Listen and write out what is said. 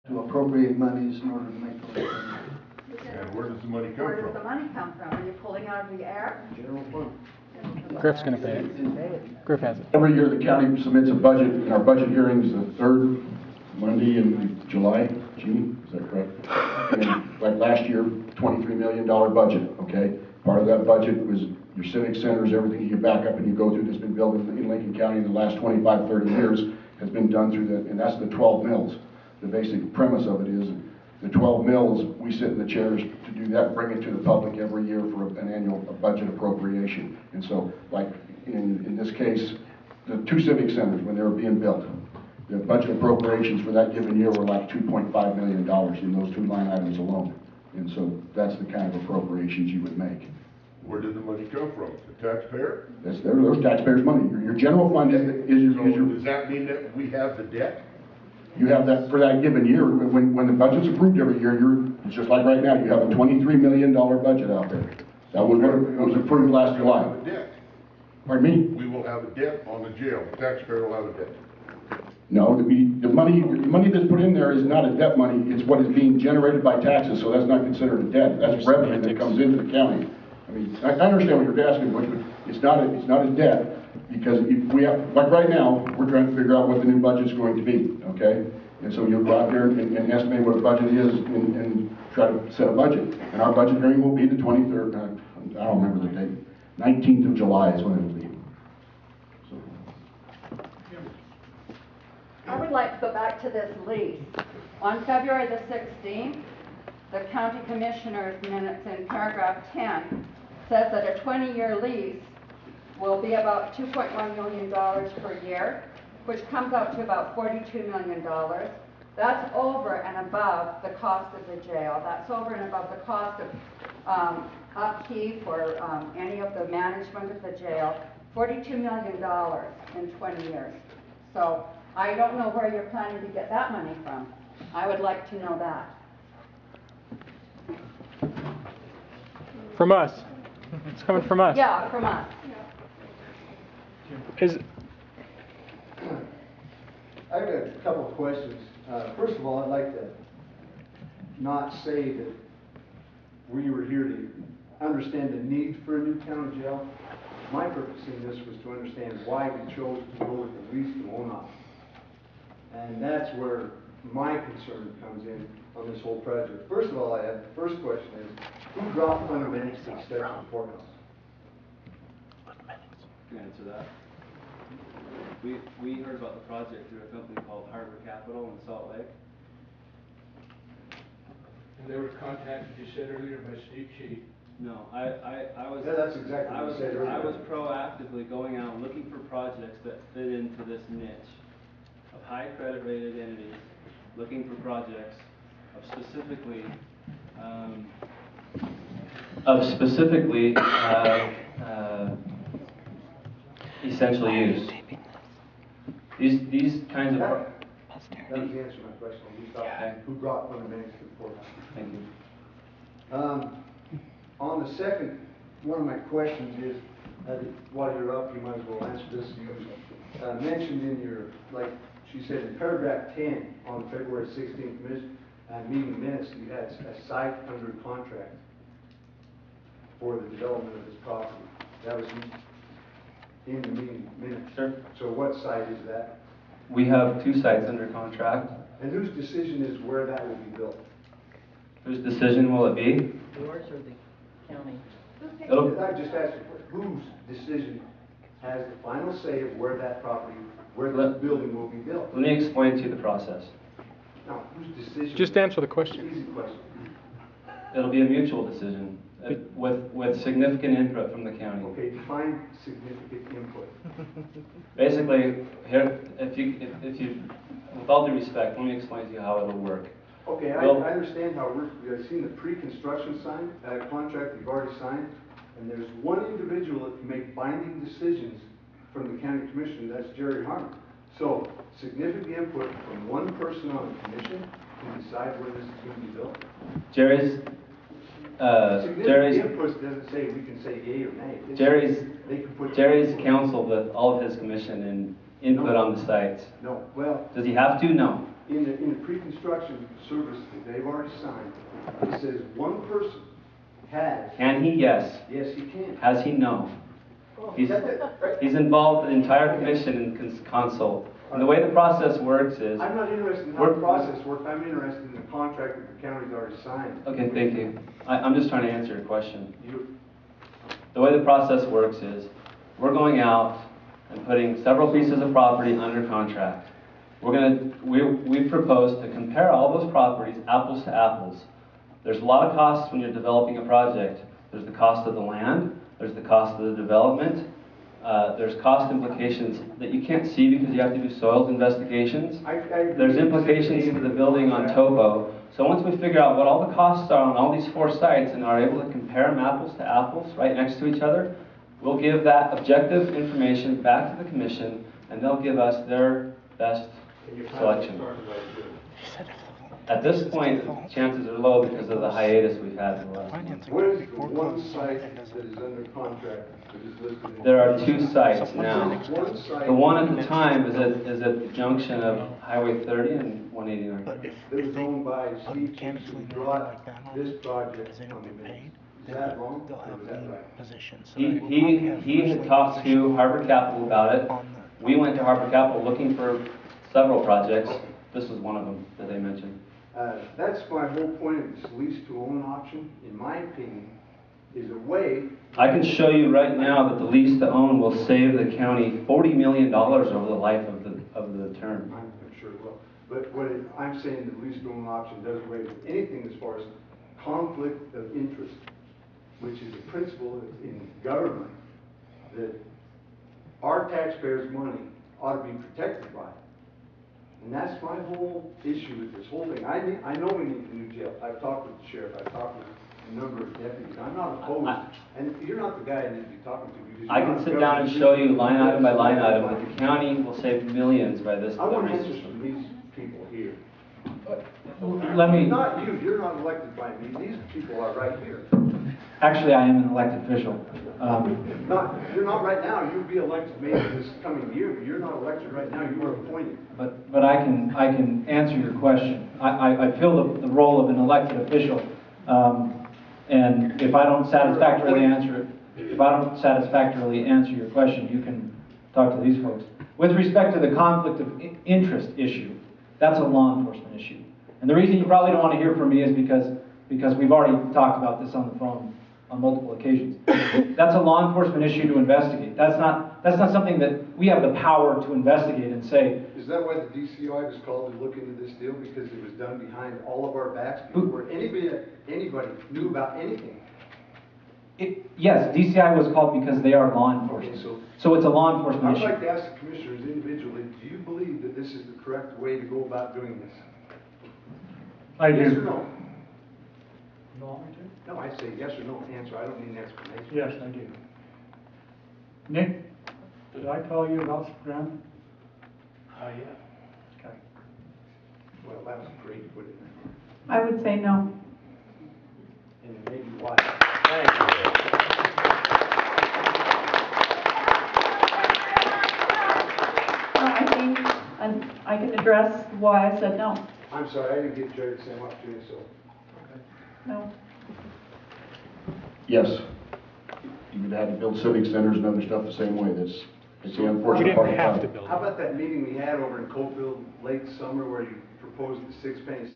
to appropriate monies in order to make those payments. And where does the money come from? Where does the money come from? Are you pulling out of the air? General fund. Griff's gonna pay it. Griff has it. Every year, the county submits a budget, and our budget hearing is the third Monday in July, June, is that correct? And like last year, $23 million budget, okay? Part of that budget was your civic centers, everything you back up and you go through that's been built in Lincoln County in the last 25, 30 years has been done through the, and that's the 12 mills. The basic premise of it is the 12 mills, we sit in the chairs to do that, bring it to the public every year for an annual budget appropriation. And so, like in this case, the two civic centers, when they were being built, the budget appropriations for that given year were like $2.5 million in those two line items alone. And so that's the kind of appropriations you would make. Where did the money come from? The taxpayer? That's those taxpayers' money. Your general fund is your, So does that mean that we have the debt? you have that for that given year. When the budget's approved every year, it's just like right now, you have a $23 million budget out there. That was what it was approved last We will July. have a debt. Pardon me? We will have a debt on the jail. The taxpayer will have a debt. No, the money that's put in there is not a debt money. It's what is being generated by taxes, so that's not considered a debt. That's revenue that comes into the county. I mean, I understand what you're asking, but it's not a debt, because if we have, like right now, we're trying to figure out what the new budget's going to be, okay? And so you'll go out there and estimate what a budget is and try to set a budget. And our budget hearing will be the 23rd, I don't remember the date, 19th of July is when it will be. So. I would like to go back to this lease. On February the 16th, the county commissioner's minutes in paragraph 10 says that a 20-year lease will be about $2.1 million per year, which comes out to about $42 million. That's over and above the cost of the jail. That's over and above the cost of upkeep or any of the management of the jail. $42 million in 20 years. So I don't know where you're planning to get that money from. I would like to know that. From us. It's coming from us. Yeah, from us. Is I have a couple of questions. First of all, I'd like to not say that we were here to understand the need for a new county jail. My purpose in this was to understand why we chose to go with the lease to own off. And that's where my concern comes in on this whole project. First of all, the first question is, who dropped fundamentals to the Extension Courthouse? Can I answer that? We heard about the project through a company called Harbor Capital in Salt Lake. And they were contacted, you said earlier, by Steve Sheet. No, I was. Yeah, that's exactly what you said earlier. I was proactively going out looking for projects that fit into this niche of high credit rated entities, looking for projects of specifically essential use. These kinds of. That was the answer to my question. You stopped. Okay. Who brought fundamentals to the courthouse? Thank you. On the second, one of my questions is, while you're up, you might as well answer this. You mentioned in your, like she said, in paragraph 10 on February 16th meeting minutes, you had a site under contract for the development of this property. That was in the meeting minutes. Sure. So what site is that? We have 2 sites under contract. And whose decision is where that will be built? Whose decision will it be? Yours or the county? I just asked you, whose decision has the final say of where that property, where this building will be built? Let me explain to you the process. Now, whose decision? just answer the question. Easy question. It'll be a mutual decision with significant input from the county. Okay, define significant input. Basically, here, if you, with all due respect, let me explain to you how it'll work. Okay, I Well- understand how it works. I've seen the pre-construction contract you've already signed, and there's one individual that can make binding decisions from the county commission, that's Jerry Harmon. So, significant input from one person on the commission to decide where this is going to be built. Jerry's Significant input doesn't say we can say yea or nay. It says they can put- Jerry's counseled with all of his commission and input on the sites. No, well, Does he have to? No. in the pre-construction service that they've already signed, it says one person has. Can he? Yes. Yes, he can. Has he? No. He's involved the entire commission in console. And the way the process works is... I'm not interested in how the process works, I'm interested in the contract that the county's already signed. Okay, thank you. I'm just trying to answer your question. The way the process works is, we're going out and putting several pieces of property under contract. We propose to compare all those properties apples to apples. There's a lot of costs when you're developing a project. There's the cost of the land, there's the cost of the development, there's cost implications that you can't see because you have to do soils investigations. There's implications to the building on topo. So once we figure out what all the costs are on all these 4 sites and are able to compare them apples to apples right next to each other, we'll give that objective information back to the commission and they'll give us their best selection. At this point, chances are low because of the hiatus we've had in the last month. What is the one site that is under contract that is listed? There are 2 sites now. One site. The one at the time is at the junction of Highway 30 and 189. That was owned by Steve Keys, who brought this project on the base. Is that wrong, or is that right? He had talked to Harbor Capital about it. We went to Harbor Capital looking for several projects. This was one of them that they mentioned. That's my whole point of this lease to own option, in my opinion, is a way. I can show you right now that the lease to own will save the county $40 million over the life of the term. I'm sure it will. But I'm saying the lease to own option does away with anything as far as conflict of interest, which is a principle in government that our taxpayers' money ought to be protected by. And that's my whole issue with this whole thing. I know we need a new jail. I've talked with the sheriff. I've talked with a number of deputies. I'm not opposed. And you're not the guy I need to be talking to. Because I can sit down and show you line item by line item that the county will save millions by this. I want answers from these people here. Let me... Not you. You're not elected by me. These people are right here. Actually, I am an elected official. You're not right now. You'll be elected maybe this coming year, but you're not elected right now. You are appointed. But I can answer your question. I feel the role of an elected official, and if I don't satisfactorily answer your question, you can talk to these folks. With respect to the conflict of interest issue, that's a law enforcement issue. And the reason you probably don't want to hear from me is because we've already talked about this on the phone on multiple occasions. That's a law enforcement issue to investigate. That's not something that we have the power to investigate and say. Is that why the DCI was called to look into this deal? Because it was done behind all of our backs before anybody knew about anything? Yes, DCI was called because they are law enforcement. Okay, so it's a law enforcement I'd issue. like to ask the commissioners individually, do you believe that this is the correct way to go about doing this? I do. Yes or no? You want me to? No, I say yes or no answer. I don't need an explanation. Yes, I do. Nick, did I call you about Graham? Yeah. Okay. Well, that was great, put it in. I would say no. And maybe why. I think I can address why I said no. I'm sorry, I didn't get Jerry the same opportunity, so. No. Yes. You would have to build civic centers and other stuff the same way. It's the unfortunate You part didn't of have to it. build How it. about that meeting we had over in Coalfield late summer where you proposed the 6 penny